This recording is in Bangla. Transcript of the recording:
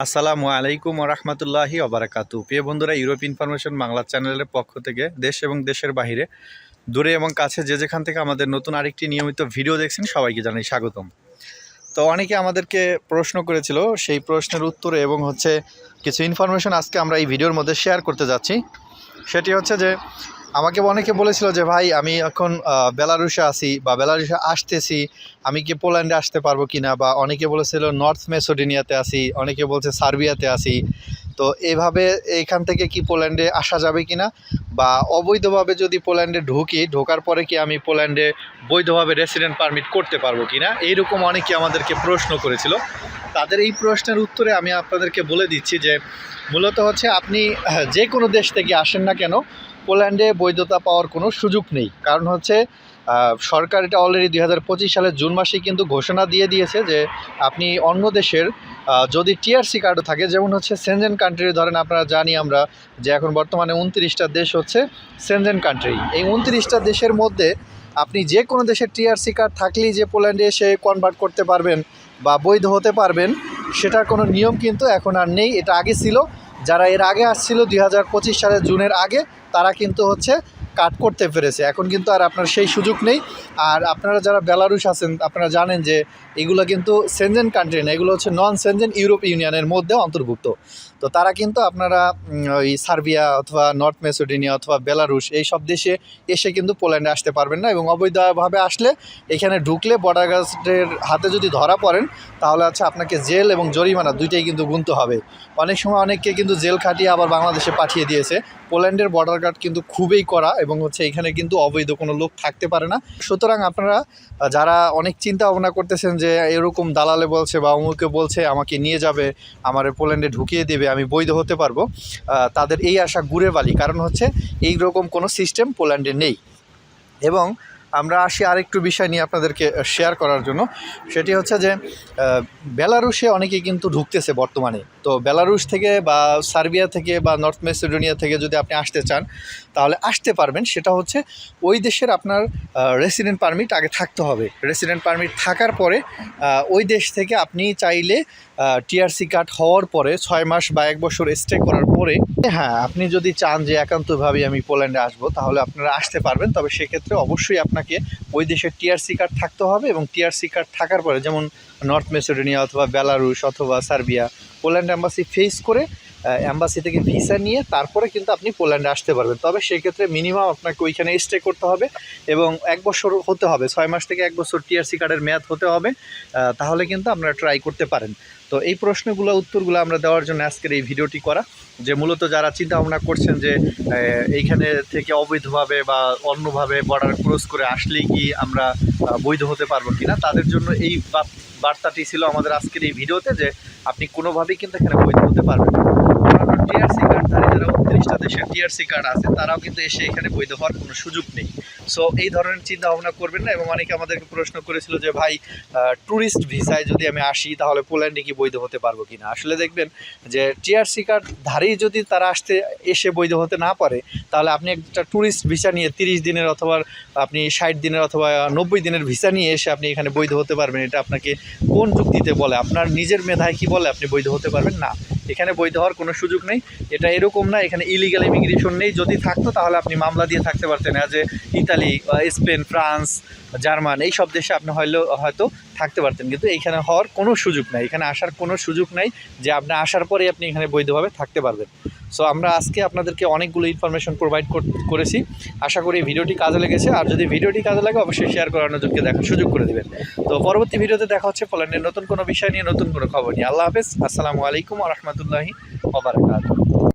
আসসালামু আলাইকুম ওরহমতুল্লাহি ওবারাকাতু। প্রিয় বন্ধুরা, ইউরোপ ইনফরমেশন বাংলা চ্যানেলের পক্ষ থেকে দেশ এবং দেশের বাইরে, দূরে এবং কাছে যে যেখান থেকে আমাদের নতুন আরেকটি নিয়মিত ভিডিও দেখছেন সবাইকে জানাই স্বাগতম। তো অনেকে আমাদেরকে প্রশ্ন করেছিল, সেই প্রশ্নের উত্তরে এবং কিছু ইনফরমেশন আজকে আমরা এই ভিডিওর মধ্যে শেয়ার করতে যাচ্ছি। সেটি হচ্ছে যে আমাকে অনেকে বলেছিল যে ভাই, আমি এখন বেলারুশে আছি বা বেলারুশে আসতেছি, আমি কি পোল্যান্ডে আসতে পারবো কিনা, বা অনেকে বলেছিল নর্থ মেসোডোনিয়াতে আছি, অনেকে বলছে সার্বিয়াতে আছি। তো এইভাবে এইখান থেকে কি পোল্যান্ডে আসা যাবে কিনা, বা অবৈধভাবে যদি পোল্যান্ডে ঢোকার পরে কি আমি পোল্যান্ডে বৈধভাবে রেসিডেন্ট পারমিট করতে পারবো কিনা, এইরকম অনেকে আমাদেরকে প্রশ্ন করেছিল। তাদের এই প্রশ্নের উত্তরে আমি আপনাদেরকে বলে দিচ্ছি যে মূলত হচ্ছে আপনি যে কোনো দেশ থেকে আসেন না কেন, পোল্যান্ডে বৈধতা পাওয়ার কোনো সুযোগ নেই। কারণ হচ্ছে সরকার এটা অলরেডি 2025 সালের জুন মাসেই কিন্তু ঘোষণা দিয়ে দিয়েছে যে আপনি অন্য দেশের যদি টিআরসি কার্ডও থাকে, যেমন হচ্ছে সেনজেন কান্ট্রি, ধরেন আপনারা জানি আমরা যে এখন বর্তমানে 29টা দেশ হচ্ছে সেনজেন কান্ট্রি। এই 29টা দেশের মধ্যে আপনি যে কোনো দেশের টিআরসি কার্ড থাকলেই যে পোল্যান্ডে এসে কনভার্ট করতে পারবেন বা বৈধ হতে পারবেন, সেটার কোনো নিয়ম কিন্তু এখন আর নেই। এটা আগে ছিল, যারা এর আগে আসছিল 2025 সালের জুনের আগে, তারা কিন্তু কাট করতে পেরেছে। এখন কিন্তু আর আপনার সেই সুযোগ নেই। আর আপনারা যারা বেলারুশ আছেন, আপনারা জানেন যে এগুলো কিন্তু সেনজেন কান্ট্রি না, এগুলো হচ্ছে নন সেনজেন ইউরোপ ইউনিয়নের মধ্যে অন্তর্ভুক্ত। তো তারা কিন্তু আপনারা ওই সার্বিয়া অথবা নর্থ মেসোডোনিয়া অথবা বেলারুশ এই সব দেশে এসে কিন্তু পোল্যান্ডে আসতে পারবেন না, এবং অবৈধভাবে আসলে এখানে ঢুকলে বর্ডার গার্ডের হাতে যদি ধরা পড়েন, তাহলে আপনাকে জেল এবং জরিমানা দুইটাই কিন্তু গুনতে হবে। অনেক সময় অনেককে কিন্তু জেল খাটিয়ে আবার বাংলাদেশে পাঠিয়ে দিয়েছে। পোল্যান্ডের বর্ডার গার্ড কিন্তু খুবই কড়া, এবং এখানে কিন্তু অবৈধ কোনো লোক থাকতে পারে না। সুতরাং আপনারা যারা অনেক চিন্তা ভাবনা করতেছেন যে এরকম দালালে বলছে বা অমুকে বলছে আমাকে নিয়ে যাবে, আমার পোল্যান্ডে ঢুকিয়ে দেবে, আমি বৈধ হতে পারবো, তাদের এই আশা ঘুরে বালি। কারণ এই রকম কোনো সিস্টেম পোল্যান্ডে নেই। এবং আমরা আসি আরেকটু বিষয় নিয়ে আপনাদেরকে শেয়ার করার জন্য। সেটি হচ্ছে যে বেলারুশে অনেকে কিন্তু ঢুকতেছে বর্তমানে। তো বেলারুশ থেকে বা সার্বিয়া থেকে বা নর্থ মেসিডোনিয়া থেকে যদি আপনি আসতে চান, তাহলে আসতে পারবেন। সেটা হচ্ছে ওই দেশের আপনার রেসিডেন্ট পারমিট আগে থাকতে হবে। রেসিডেন্ট পারমিট থাকার পরে ওই দেশ থেকে আপনি চাইলে টিআরসি কার্ড হওয়ার পরে 6 মাস বা 1 বছর স্টে করার পরে, হ্যাঁ, আপনি যদি চান যে একান্তভাবে আমি পোল্যান্ডে আসবো, তাহলে আপনারা আসতে পারবেন। তবে সেক্ষেত্রে অবশ্যই আপনাকে ওই দেশের টিআরসি কার্ড থাকতে হবে, এবং টিআরসি কার্ড থাকার পরে যেমন নর্থ মেসিডোনিয়া অথবা বেলারুশ অথবা সার্বিয়া, পোল্যান্ড অ্যাম্বাসি ফেস করে অ্যাম্বাসি থেকে ভিসা নিয়ে তারপরে কিন্তু আপনি পোল্যান্ডে আসতে পারবেন। তবে সেক্ষেত্রে মিনিমাম আপনাকে ওইখানে স্টে করতে হবে, এবং 1 বছর হতে হবে, 6 মাস থেকে 1 বছর টিআরসি কার্ডের মেয়াদ হতে হবে। তাহলে কিন্তু আপনারা ট্রাই করতে পারেন। তো এই প্রশ্নগুলো উত্তরগুলো আমরা দেওয়ার জন্য আজকের এই ভিডিওটি করা, যে মূলত যারা চিন্তা ভাবনা করছেন যে এইখানে থেকে অবৈধভাবে বা অন্যভাবে বর্ডার ক্রস করে আসলেই কি আমরা বৈধ হতে পারবো কিনা, তাদের জন্য এই বার্তাটি ছিল আমাদের আজকের এই ভিডিওতে, যে আপনি কোনোভাবেই কিন্তু এখানে বৈধ হতে পারবেন না। টিআরসি কার্ডধারী যারা 29টা দেশের টিআরসি কার্ড আছে, তারাও কিন্তু এসে এখানে বৈধ হওয়ার কোনো সুযোগ নেই। সো এই ধরনের চিন্তা ভাবনা করবেন না। এবং অনেকে আমাদেরকে প্রশ্ন করেছিল যে ভাই, ট্যুরিস্ট ভিসায় যদি আমি আসি, তাহলে পোল্যান্ডে কি বৈধ হতে পারবো কিনা। আসলে দেখবেন যে টিআরসি কার্ডধারী যদি তারা এসে বৈধ হতে না পারে, তাহলে আপনি একটা ট্যুরিস্ট ভিসা নিয়ে 30 দিনের অথবা আপনি 60 দিনের অথবা 90 দিনের ভিসা নিয়ে এসে আপনি এখানে বৈধ হতে পারবেন। এটা আপনাকে কোন যুক্তিতে বলে? আপনার নিজের মেধায় কি বলে আপনি বৈধ হতে পারবেন? না, এখানে বৈধ হওয়ার কোনো সুযোগ নেই। এটা এরকম না এখানে ইলিগাল ইমিগ্রেশন নেই। যদি থাকতো তাহলে আপনি মামলা দিয়ে থাকতে পারতেন, যে ইতালি, স্পেন, ফ্রান্স, জার্মান এই সব দেশে আপনি হয়তো থাকতে পারতেন। কিন্তু এইখানে হওয়ার কোনো সুযোগ নাই, এখানে আসার কোনো সুযোগ নাই যে আপনি আসার পরে আপনি এখানে বৈধভাবে থাকতে পারবেন। সো আমরা আজকে আপনাদেরকে অনেকগুলো ইনফরমেশন প্রোভাইড করেছি। আশা করি ভিডিওটি কাজে লেগেছে। আর যদি ভিডিওটি কাজে লাগে, অবশ্যই শেয়ার করার নজরকে দেখার সুযোগ করে দেবেন। তো পরবর্তী ভিডিওতে দেখা হচ্ছে পোল্যান্ডের নতুন কোনো বিষয় নিয়ে, নতুন কোনো খবর নিয়ে। আল্লাহ হাফেজ। আসসালামু আলাইকুম ওয়া রাহমাতুল্লাহি ওয়া বারাকাতুহু।